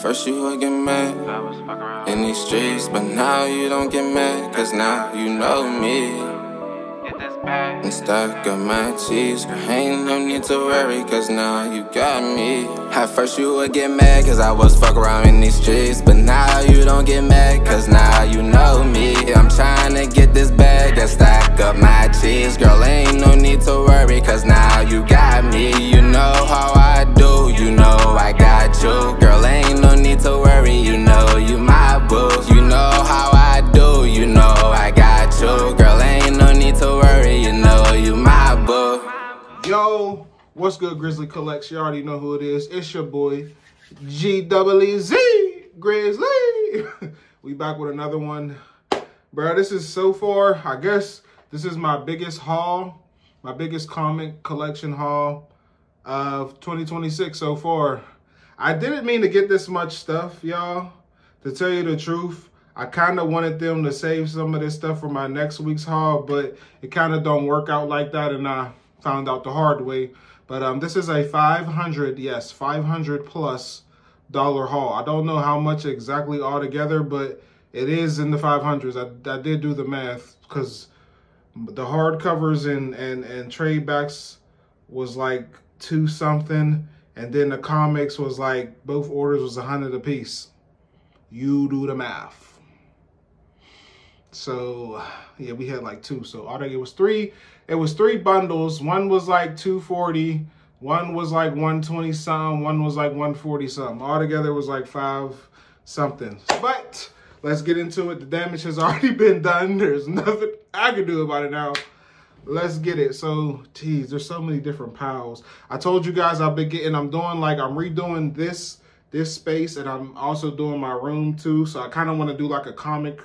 first you would get mad in these streets, but now you don't get mad, cause now you know me. And stack up my cheese, ain't no need to worry, cause now you got me. At first you would get mad, cause I was fuck around in these streets, but now you don't get mad, cause now you know me. I'm trying to get this bag and stack up my cheese. Girl, ain't no need to worry, cause now you got me. You know how I do, you know I got you. Girl, ain't no need to worry, you know you my boo. You know how I do, you know I got you. Girl, ain't no need to worry, you know you my boo. Yo, what's good, Grizzly Collects? You already know who it is. It's your boy, G-double-E-Z, Grizzly. We back with another one. Bro, this is so far, I guess, this is my biggest haul, my biggest comic collection haul of 2026 so far. I didn't mean to get this much stuff, y'all. To tell you the truth, I kind of wanted them to save some of this stuff for my next week's haul, but it kind of don't work out like that, and I found out the hard way. But this is a 500, yes, $500 plus haul. I don't know how much exactly altogether, but it is in the 500s. I did do the math, because the hardcovers and trade backs was like 2 something, and then the comics was like, both orders was 100 a piece. You do the math. So yeah, we had like 2. So altogether it was 3. It was 3 bundles. One was like 240. One was like 120 something. One was like 140 something. Altogether it was like 5 something. But let's get into it. The damage has already been done. There's nothing I can do about it now. Let's get it. So, geez, there's so many different piles. I told you guys I'm redoing this space, and I'm also doing my room too. So I kind of want to do like a comic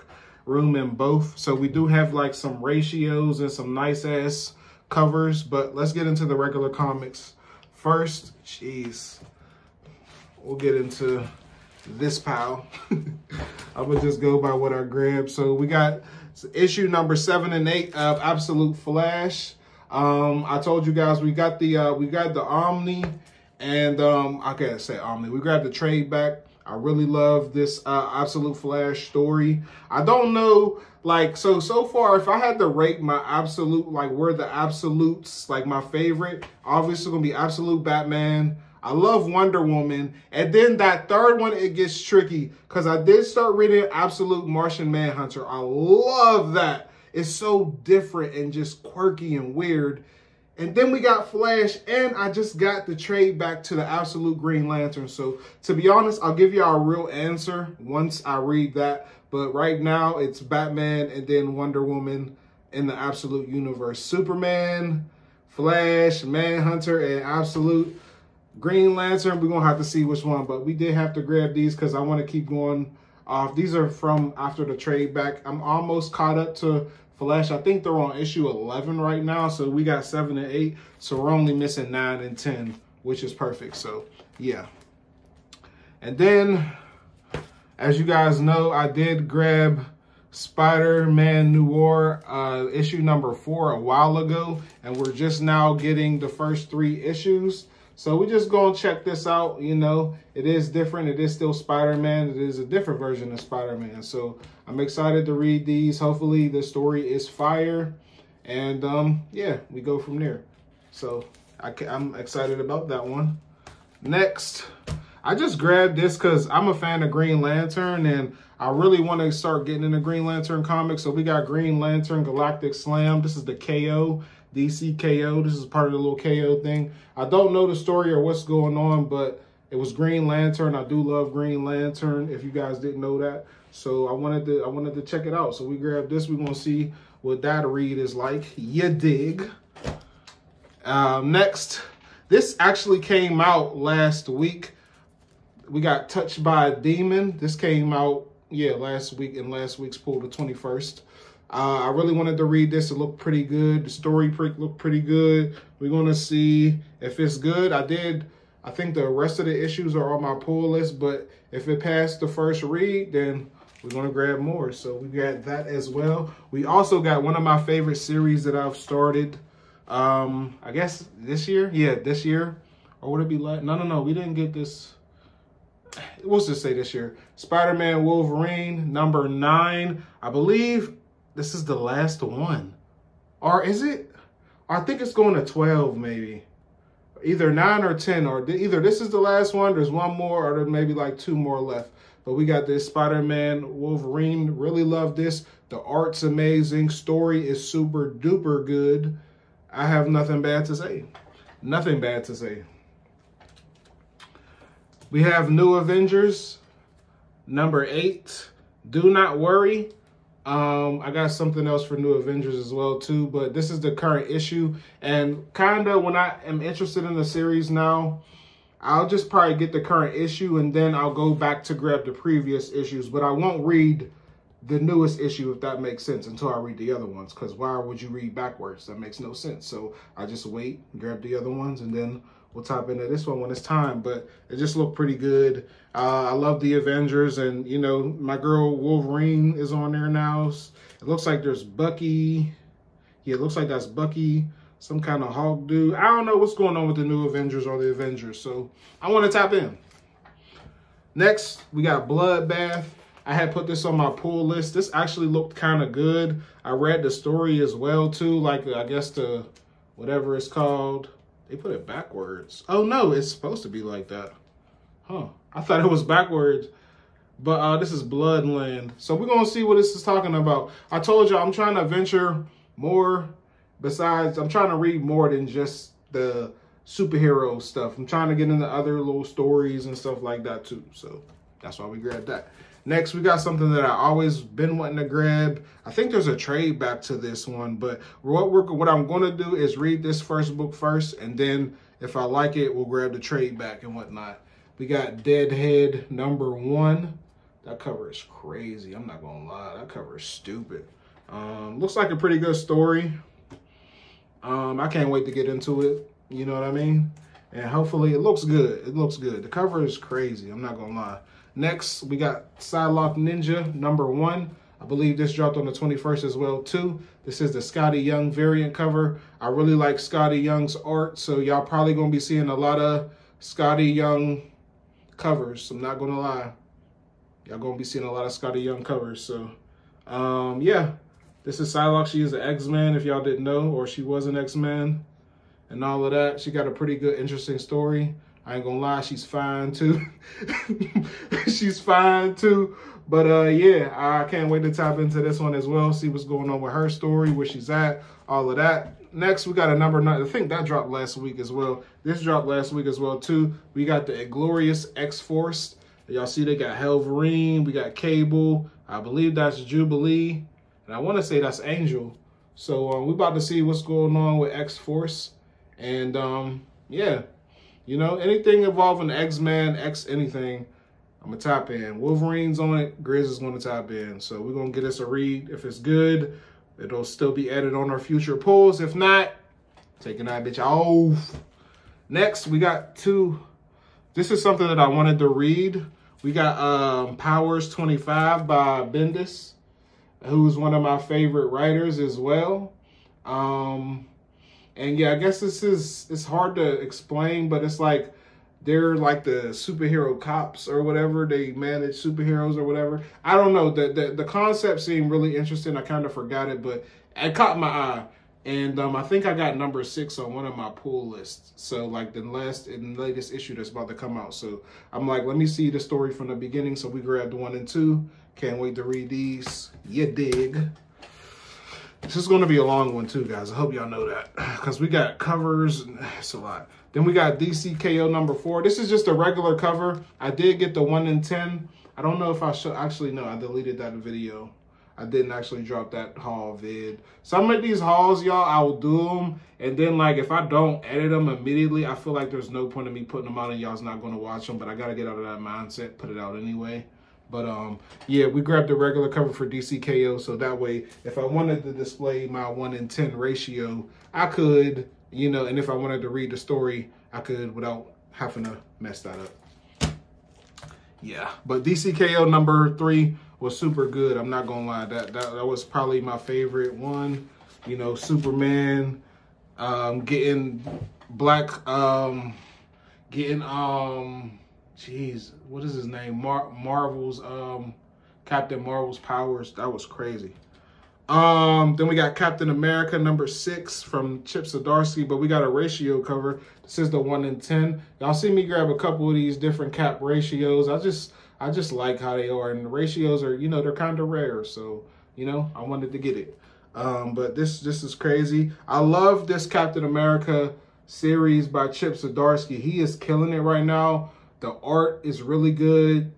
room in both. So we do have like some ratios and some nice ass covers, but let's get into the regular comics first. Jeez, we'll get into this pile. I'm gonna just go by what I grabbed. So we got issue number 7 and 8 of Absolute Flash. I told you guys we got the Omni, and I can't say Omni. We grabbed the trade back. I really love this Absolute Flash story. I don't know, like, so far, if I had to rate my absolute, like, where the absolutes, like, my favorite, obviously gonna be Absolute Batman. I love Wonder Woman. And then that third one, it gets tricky, because I did start reading Absolute Martian Manhunter. I love that. It's so different and just quirky and weird. And then we got Flash, and I just got the trade back to the Absolute Green Lantern. So to be honest, I'll give you a real answer once I read that. But right now it's Batman and then Wonder Woman in the Absolute universe. Superman, Flash, Manhunter, and Absolute Green Lantern. We're going to have to see which one. But we did have to grab these because I want to keep going off. These are from after the trade back. I'm almost caught up to Flash. I think they're on issue 11 right now, so we got 7 and 8, so we're only missing 9 and 10, which is perfect. So yeah, and then as you guys know, I did grab Spider-Man Noir issue number 4 a while ago, and we're just now getting the first 3 issues. So we're just going to check this out. You know, it is different. It is still Spider-Man. It is a different version of Spider-Man. So I'm excited to read these. Hopefully the story is fire. And yeah, we go from there. So I'm excited about that one. Next, I just grabbed this because I'm a fan of Green Lantern, and I really want to start getting into Green Lantern comics. So we got Green Lantern Galactic Slam. This is the KO. DC KO. This is part of the little KO thing. I don't know the story or what's going on, but it was Green Lantern. I do love Green Lantern, if you guys didn't know that. So I wanted to check it out. So we grabbed this. We're gonna see what that read is like. You dig? Next, this actually came out last week. We got Touched by a Demon. This came out, yeah, last week, in last week's pull, the 21st. I really wanted to read this. It looked pretty good. The story looked pretty good. We're going to see if it's good. I think the rest of the issues are on my pull list, but if it passed the first read, then we're going to grab more. So we got that as well. We also got one of my favorite series that I've started, I guess this year. Yeah, this year. Or would it be last? No. We didn't get this. We'll just say this year. Spider-Man Wolverine, number 9. I believe this is the last one. Or is it? I think it's going to 12 maybe. Either 9 or 10, or either this is the last one, there's one more, or there's maybe like 2 more left. But we got this Spider-Man Wolverine. Really love this. The art's amazing. Story is super duper good. I have nothing bad to say. Nothing bad to say. We have New Avengers, number 8. Do not worry. I got something else for New Avengers as well too, but this is the current issue. And kind of when I am interested in the series now, I'll just probably get the current issue and then I'll go back to grab the previous issues, but I won't read the newest issue, if that makes sense, until I read the other ones, because why would you read backwards? That makes no sense. So I just wait, grab the other ones, and then we'll top into this one when it's time. But it just looked pretty good. I love the Avengers, and you know, my girl Wolverine is on there now. It looks like there's Bucky. Yeah, it looks like that's Bucky, some kind of Hulk dude. I don't know what's going on with the New Avengers or the Avengers, so I want to tap in. Next, we got Bloodbath. I had put this on my pull list. This actually looked kind of good. I read the story as well too, like I guess the whatever it's called. They put it backwards. Oh no, it's supposed to be like that. Huh. I thought it was backwards. But this is Bloodland. So we're going to see what this is talking about. I told you I'm trying to venture more. Besides, I'm trying to read more than just the superhero stuff. I'm trying to get into other little stories and stuff like that too. So that's why we grabbed that. Next, we got something that I always been wanting to grab. I think there's a trade back to this one, but what I'm going to do is read this first book first, and then if I like it, we'll grab the trade back and whatnot. We got Deadhead number 1. That cover is crazy. I'm not going to lie. That cover is stupid. Looks like a pretty good story. I can't wait to get into it. You know what I mean? And hopefully it looks good. It looks good. The cover is crazy. I'm not going to lie. Next, we got Psylocke Ninja number 1. I believe this dropped on the 21st as well too. This is the Scotty Young variant cover. I really like Scotty Young's art, so y'all probably going to be seeing a lot of Scotty Young covers. I'm not going to lie. Y'all going to be seeing a lot of Scotty Young covers. So, yeah. This is Psylocke. She is an X-Man, if y'all didn't know, or she was an X-Man and all of that. She got a pretty good, interesting story. I ain't gonna lie, she's fine too. She's fine too. But yeah, I can't wait to tap into this one as well, see what's going on with her story, where she's at, all of that. Next, we got a number 9. I think that dropped last week as well. This dropped last week as well too. We got the Inglorious X-Force. Y'all see they got Helverine, we got Cable. I believe that's Jubilee. And I want to say that's Angel. So we're about to see what's going on with X-Force. And yeah. You know, anything involving X-Men, X anything, I'm going to tap in. Wolverine's on it. Grizzly's going to tap in. So we're going to get us a read. If it's good, it'll still be added on our future pulls. If not, taking that bitch off. Next, we got 2. This is something that I wanted to read. We got Powers 25 by Bendis, who's one of my favorite writers as well. And yeah, I guess it's hard to explain, but it's like they're like the superhero cops or whatever. They manage superheroes or whatever. I don't know. The concept seemed really interesting. I kind of forgot it, but it caught my eye. And I think I got number 6 on one of my pull lists. So like the latest issue that's about to come out. So I'm like, let me see the story from the beginning. So we grabbed 1 and 2. Can't wait to read these. You dig. This is going to be a long one too, guys. I hope y'all know that, because we got covers. And it's a lot. Then we got DCKO number 4. This is just a regular cover. I did get the 1 in 10. I don't know if I should. Actually, no, I deleted that video. I didn't actually drop that haul vid. Some of these hauls, y'all, I will do them. And then, like, if I don't edit them immediately, I feel like there's no point in me putting them out and y'all's not going to watch them. But I got to get out of that mindset, put it out anyway. But, yeah, we grabbed the regular cover for DCKO, so that way, if I wanted to display my 1 in 10 ratio, I could, you know, and if I wanted to read the story, I could without having to mess that up. Yeah, but DCKO number 3 was super good. I'm not going to lie. That was probably my favorite one. You know, Superman, getting black, jeez, what is his name? Marvel's Captain Marvel's powers. That was crazy. Then we got Captain America #6 from Chip Zdarsky, but we got a ratio cover. This is the 1 in 10. Y'all see me grab a couple of these different cap ratios. I just like how they are, and the ratios are, you know, they're kind of rare, so you know, I wanted to get it. But this is crazy. I love this Captain America series by Chip Zdarsky. He is killing it right now. The art is really good.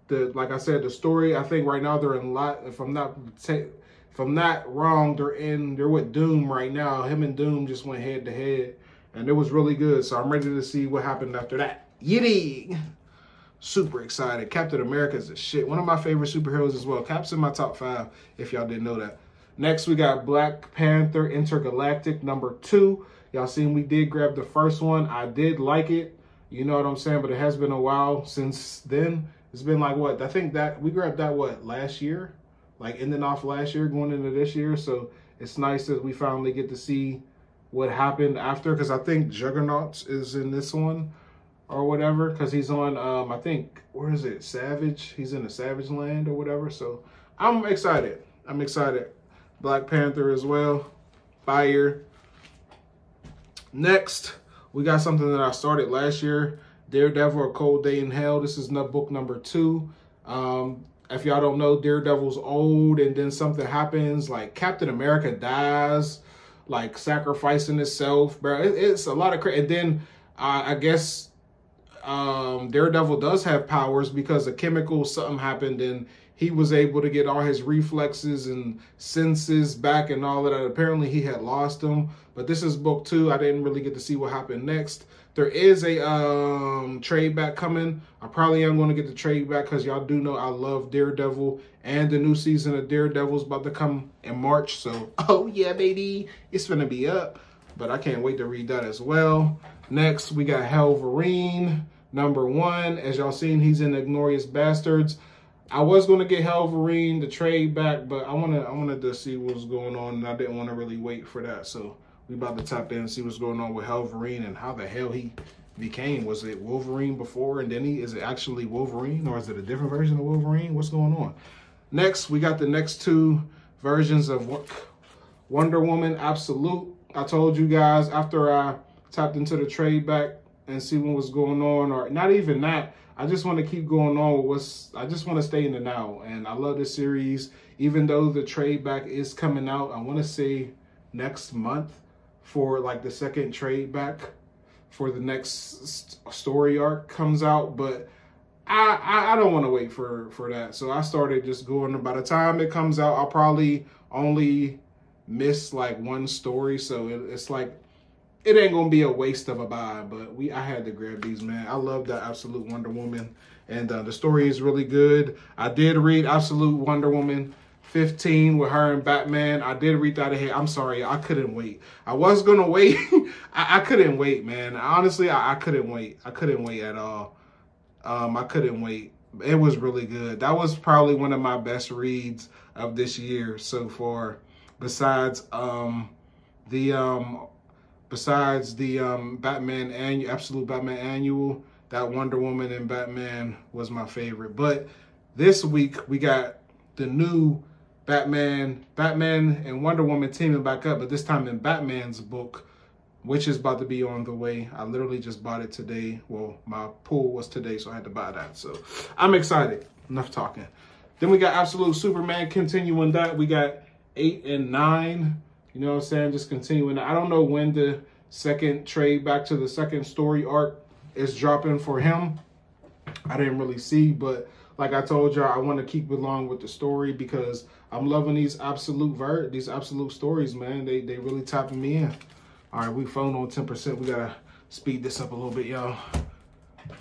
Like I said, the story, I think right now they're in lot. If I'm not wrong, they're with Doom right now. Him and Doom just went head to head, and it was really good. So I'm ready to see what happened after that. Yiddy! Super excited. Captain America is the shit. One of my favorite superheroes as well. Cap's in my top 5, if y'all didn't know that. Next, we got Black Panther Intergalactic #2. Y'all seen we did grab the first one. I did like it. You know what I'm saying? But it has been a while since then. It's been like, what? I think that we grabbed that, what, last year? Like ending off last year, going into this year. So it's nice that we finally get to see what happened after. Because I think Juggernaut is in this one or whatever. Because he's on, I think, where is it? Savage. He's in the Savage Land or whatever. So I'm excited. I'm excited. Black Panther as well. Fire. Next, we got something that I started last year. Daredevil: A Cold Day in Hell. This is book #2. If y'all don't know, Daredevil's old, and then something happens, like Captain America dies, like sacrificing himself, bro. It's a lot of crazy. And then I guess Daredevil does have powers because a chemical something happened, and he was able to get all his reflexes and senses back and all of that. Apparently he had lost them, but this is book 2. I didn't really get to see what happened next. There is a trade back coming. I probably am going to get the trade back because y'all do know I love Daredevil, and the new season of Daredevil is about to come in March. So, oh yeah, baby, it's going to be up. But I can't wait to read that as well. Next, we got Wolverine #1. As y'all seen, he's in Inglourious Bastards. I was going to get Wolverine the trade back, but I wanted to see what was going on, and I didn't want to really wait for that. So we about to tap in and see what's going on with Wolverine and how the hell he became. Was it Wolverine before, and then is it actually Wolverine, or is it a different version of Wolverine? What's going on? Next, we got the next 2 versions of Wonder Woman Absolute. I told you guys after I tapped into the trade back and see what was going on, or not even that. I just want to keep going on with I just want to stay in the now. And I love this series. Even though the trade back is coming out, I want to say next month for like the second trade back for the next story arc comes out. But I don't want to wait for that. So I started just going. By the time it comes out, I'll probably only miss like 1 story. So it's like, it ain't gonna be a waste of a buy, but I had to grab these, man. I love the Absolute Wonder Woman, and the story is really good. I did read Absolute Wonder Woman 15 with her and Batman. I did read that ahead. I'm sorry, I couldn't wait. I was gonna wait. I couldn't wait, man. Honestly, I couldn't wait. I couldn't wait at all. I couldn't wait. It was really good. That was probably one of my best reads of this year so far, besides the Batman and Absolute Batman Annual. That Wonder Woman and Batman was my favorite. But this week we got the new Batman and Wonder Woman teaming back up, but this time in Batman's book, which is about to be on the way. I literally just bought it today. Well, my pull was today, so I had to buy that. So I'm excited. Enough talking. Then we got Absolute Superman continuing that. We got 8 and 9. You know what I'm saying? Just continuing. I don't know when the second trade back to the second story arc is dropping for him. I didn't really see, but like I told y'all, I want to keep along with the story because I'm loving these absolute stories, man. They really tapping me in. All right, we phone on 10%. We gotta speed this up a little bit, y'all.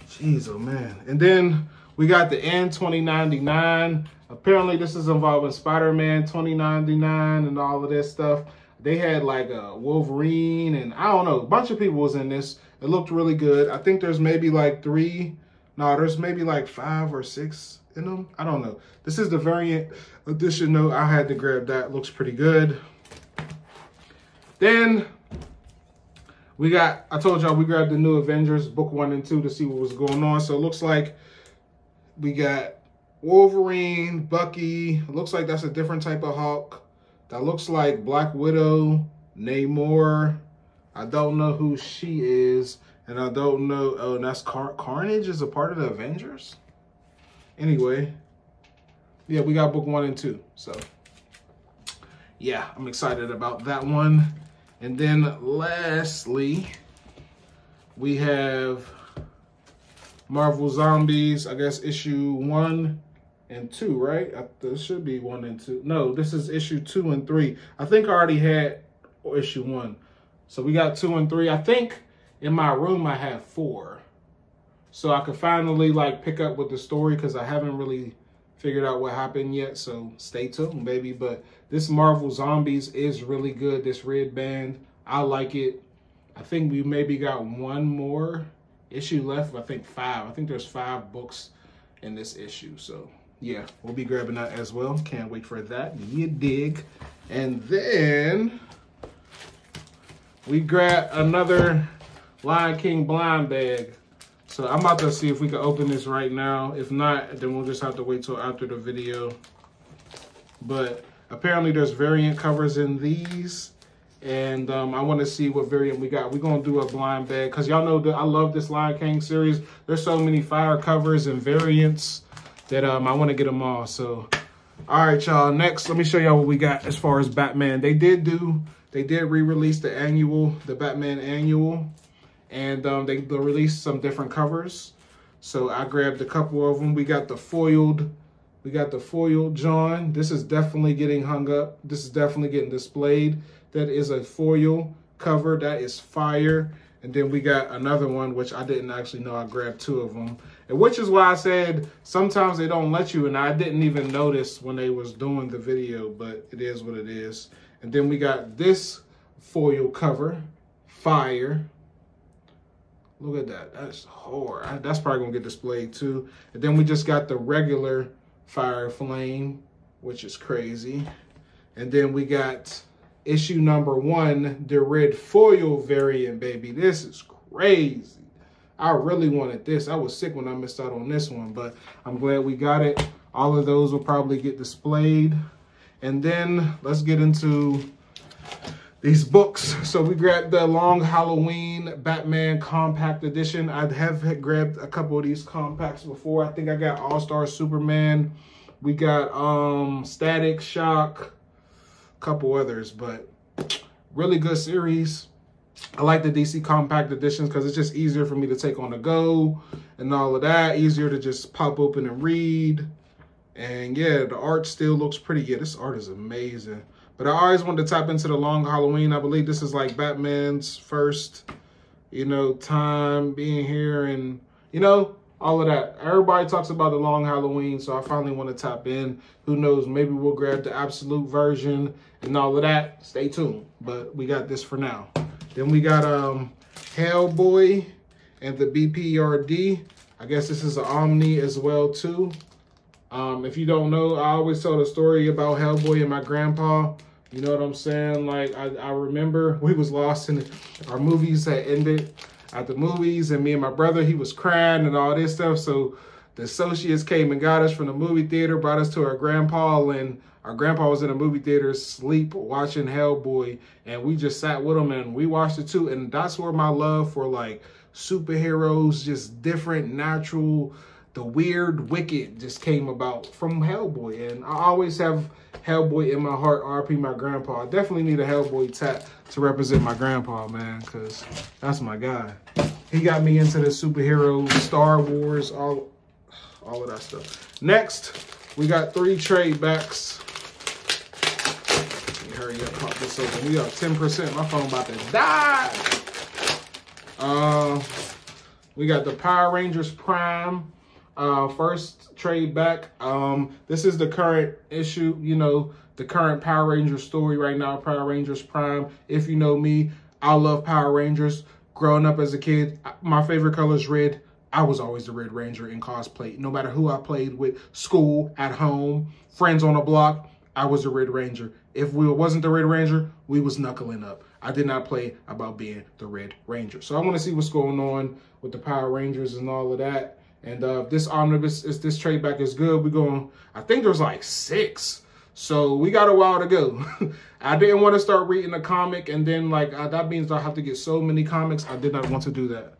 Jeez, oh man. And then we got the N 2099. Apparently, this is involving Spider-Man 2099 and all of this stuff. They had like a Wolverine and I don't know, a bunch of people was in this. It looked really good. I think there's maybe like there's maybe like 5 or 6 in them. I don't know. This is the variant edition though. I had to grab that. Looks pretty good. Then I told y'all we grabbed the new Avengers book 1 and 2 to see what was going on. So it looks like we got Wolverine, Bucky. It looks like that's a different type of Hulk. That looks like Black Widow, Namor. I don't know who she is. And I don't know, oh, and that's Carnage is a part of the Avengers? Anyway, yeah, we got book 1 and 2. So, yeah, I'm excited about that one. And then lastly, we have Marvel Zombies, I guess issue 1 and 2, right? This should be 1 and 2. No, this is issue 2 and 3. I think I already had issue 1. So we got 2 and 3. I think in my room I have 4. So I could finally like pick up with the story because I haven't really figured out what happened yet. So stay tuned, baby. But this Marvel Zombies is really good. This red band, I like it. I think we maybe got 1 more issue left. I think 5. I think there's 5 books in this issue. So yeah, we'll be grabbing that as well. Can't wait for that. You dig. And then we grab another Lion King blind bag. So I'm about to see if we can open this right now. If not, then we'll just have to wait till after the video. But apparently there's variant covers in these. And I want to see what variant we got. We're going to do a blind bag because y'all know that I love this Lion King series. There's so many fire covers and variants that I want to get them all. So, all right, y'all. Next, let me show y'all what we got as far as Batman. They did re-release the Batman annual. And they released some different covers. So I grabbed a couple of them. We got the foiled John. This is definitely getting hung up. This is definitely getting displayed. That is a foil cover. That is fire. And then we got another one, which I didn't actually know. I grabbed 2 of them. And which is why I said sometimes they don't let you. And I didn't even notice when they was doing the video, but it is what it is. And then we got this foil cover, fire. Look at that. That's hard. That's probably going to get displayed too. And then we just got the regular fire flame, which is crazy. And then we got issue number 1, the red foil variant, baby. This is crazy. I really wanted this. I was sick when I missed out on this one, but I'm glad we got it. All of those will probably get displayed. And then let's get into these books. So we grabbed the Long Halloween Batman Compact Edition. I have grabbed a couple of these compacts before. I think I got All-Star Superman. We got Static Shock, a couple others, but really good series. I like the DC Compact Editions because it's just easier for me to take on the go and all of that. Easier to just pop open and read. And yeah, the art still looks pretty good. This art is amazing. But I always wanted to tap into the Long Halloween. I believe this is like Batman's first, time being here and, all of that. Everybody talks about the Long Halloween, so I finally want to tap in. Who knows, maybe we'll grab the absolute version and all of that. Stay tuned, but we got this for now. Then we got Hellboy and the BPRD. I guess this is an Omni as well, too. If you don't know, I always tell the story about Hellboy and my grandpa. You know what I'm saying? Like, I remember we was lost in our movies had ended at the movies, and me and my brother, he was crying and all this stuff. So the associates came and got us from the movie theater, brought us to our grandpa, and our grandpa was in a movie theater asleep watching Hellboy, and we just sat with him and we watched it too. And that's where my love for like superheroes, just different, natural, the weird, wicked just came about from Hellboy. And I always have Hellboy in my heart, RP my grandpa. I definitely need a Hellboy tat to represent my grandpa, man, because that's my guy. He got me into the superhero, Star Wars, all of that stuff. Next, we got 3 trade backs. Let me hurry up, pop this open. We got 10%. My phone about to die. We got the Power Rangers Prime. First trade back. This is the current issue, the current Power Rangers story right now, Power Rangers Prime. If you know me, I love Power Rangers. Growing up as a kid, my favorite color is red. I was always the Red Ranger in cosplay. No matter who I played with, school, at home, friends on the block, I was the Red Ranger. If we wasn't the Red Ranger, we was knuckling up. I did not play about being the Red Ranger. So I want to see what's going on with the Power Rangers and all of that. And this omnibus, this trade back is good. We're going, I think there's like 6. So we got a while to go. I didn't want to start reading a comic and then like that means I have to get so many comics. I did not want to do that.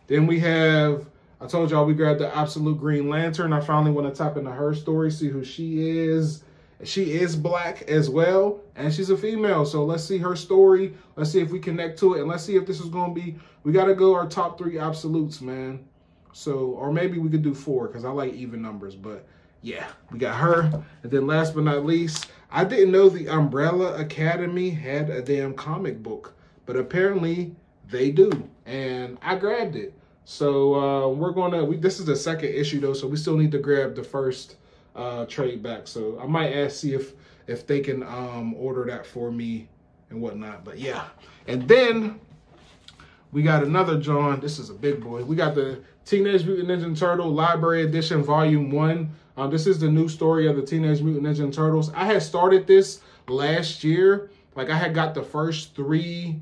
Then we have, I told y'all we grabbed the Absolute Green Lantern. I finally want to tap into her story, see who she is. She is black as well, and she's a female. So let's see her story. Let's see if we connect to it, and let's see if this is going to be, we got to go our top 3 absolutes, man. So, or maybe we could do 4 because I like even numbers. But yeah, we got her. And then last but not least, I didn't know the Umbrella Academy had a damn comic book, but apparently they do. And I grabbed it. So we're going to, this is the 2nd issue though, so we still need to grab the first trade back. So I might ask, see if they can order that for me and whatnot. But yeah. And then we got another John. This is a big boy. We got the Teenage Mutant Ninja Turtle Library Edition Volume 1. This is the new story of the Teenage Mutant Ninja Turtles. I had started this last year. Like I had got the first 3.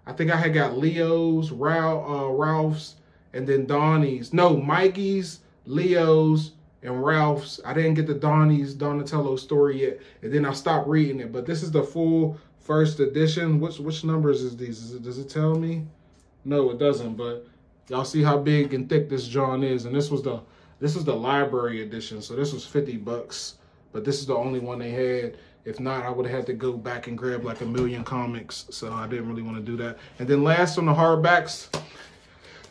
I think I had got Leo's, Ralph's, and then Donnie's. No, Mikey's, Leo's, and Ralph's. I didn't get the Donatello story yet. And then I stopped reading it. But this is the full first edition. Which numbers is these? Does it tell me? No, it doesn't. But y'all see how big and thick this John is. And this was the library edition. So this was $50. But this is the only one they had. If not, I would have had to go back and grab like 1,000,000 comics. So I didn't really want to do that. And then last on the hardbacks,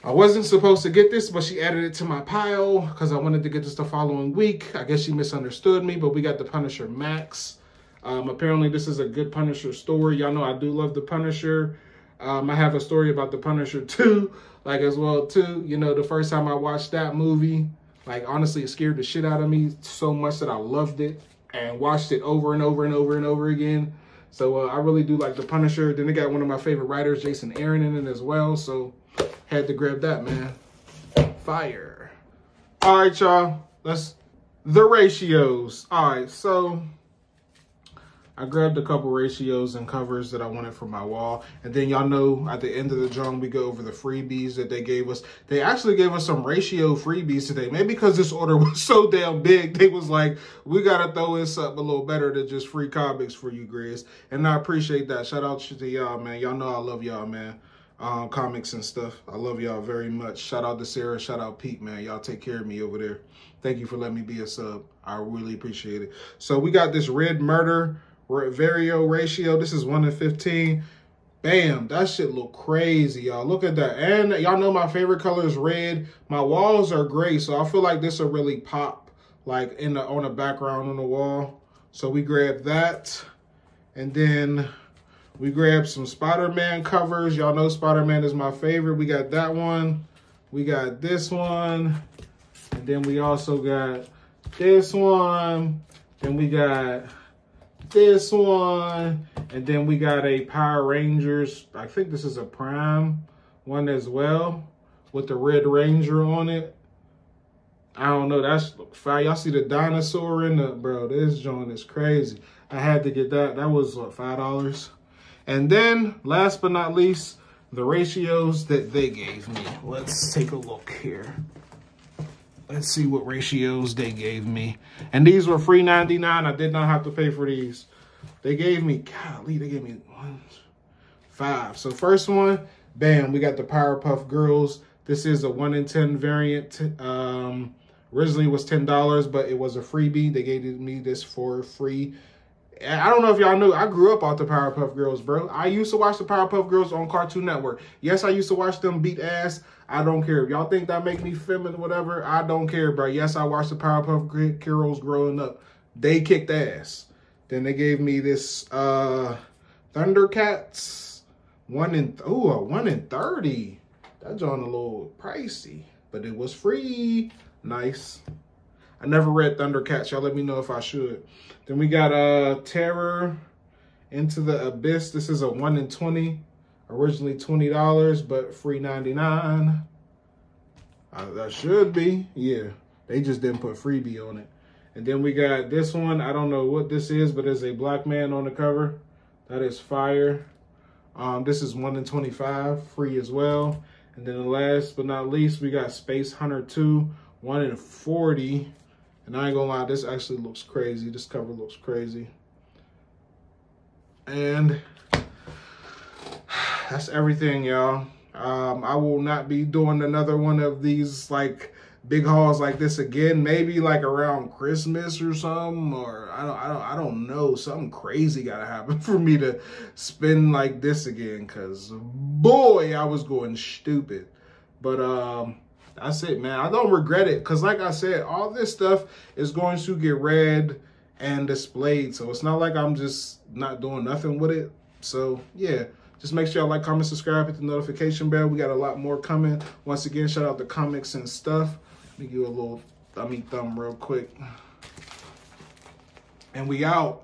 I wasn't supposed to get this, but she added it to my pile because I wanted to get this the following week. I guess she misunderstood me, but we got the Punisher Max. Apparently, this is a good Punisher story. Y'all know I do love the Punisher. I have a story about the Punisher 2, like as well too. You know, the first time I watched that movie, like honestly, it scared the shit out of me so much that I loved it and watched it over and over and over and over again. So I really do like the Punisher. Then they got one of my favorite writers, Jason Aaron, in it as well. So had to grab that, man. Fire. All right, y'all. The ratios. All right, so I grabbed a couple ratios and covers that I wanted for my wall. And then y'all know at the end of the drum, we go over the freebies that they gave us. They actually gave us some ratio freebies today. Maybe because this order was so damn big, they was like, we got to throw this up a little better than just free comics for you, Grizz. And I appreciate that. Shout out to y'all, man. Y'all know I love y'all, man. Comics and stuff. I love y'all very much. Shout out to Sarah. Shout out Pete, man. Y'all take care of me over there. Thank you for letting me be a sub. I really appreciate it. So we got this Red Murder Vario ratio. This is 1:15. Bam. That shit look crazy, y'all. Look at that. And y'all know my favorite color is red. My walls are gray, so I feel like this will really pop like on the background on the wall. So we grabbed that. And then we grabbed some Spider-Man covers. Y'all know Spider-Man is my favorite. We got that one. We got this one. And then we also got this one. Then we got this one. And then we got a Power Rangers. I think this is a Prime one as well with the Red Ranger on it. I don't know. That's fire. Y'all see the dinosaur in the, bro, this joint is crazy. I had to get that. That was what, $5? And then, last but not least, the ratios that they gave me. Let's take a look here. Let's see what ratios they gave me. And these were free $99. I did not have to pay for these. They gave me, golly, they gave me 5. So first one, bam, we got the Powerpuff Girls. This is a 1 in 10 variant. Originally was $10, but it was a freebie. They gave me this for free. I don't know if y'all know, I grew up off the Powerpuff Girls, bro. I used to watch the Powerpuff Girls on Cartoon Network. Yes, I used to watch them beat ass. I don't care. If y'all think that make me feminine or whatever, I don't care, bro. Yes, I watched the Powerpuff Girls growing up. They kicked ass. Then they gave me this Thundercats. 1 in 30. That joint a little pricey, but it was free. Nice. I never read Thundercats. Y'all let me know if I should. Then we got Terror Into the Abyss. This is a 1 in 20. Originally $20, but free $99. That should be. Yeah. They just didn't put freebie on it. And then we got this one. I don't know what this is, but there's a black man on the cover. That is fire. This is 1 in 25, free as well. And then last but not least, we got Space Hunter 2, 1 in 40. And I ain't gonna lie, this actually looks crazy. This cover looks crazy. And that's everything, y'all. I will not be doing another one of these like big hauls like this again. Maybe like around Christmas or something, or I don't know. Something crazy gotta happen for me to spend like this again. Cause boy, I was going stupid. But that's it, man. I don't regret it. Cause like I said, all this stuff is going to get read and displayed. So it's not like I'm just not doing nothing with it. So yeah. Just make sure y'all like, comment, subscribe, hit the notification bell. We got a lot more coming. Once again, shout out to comics and stuff. Let me give you a little thummy thumb real quick. And we out.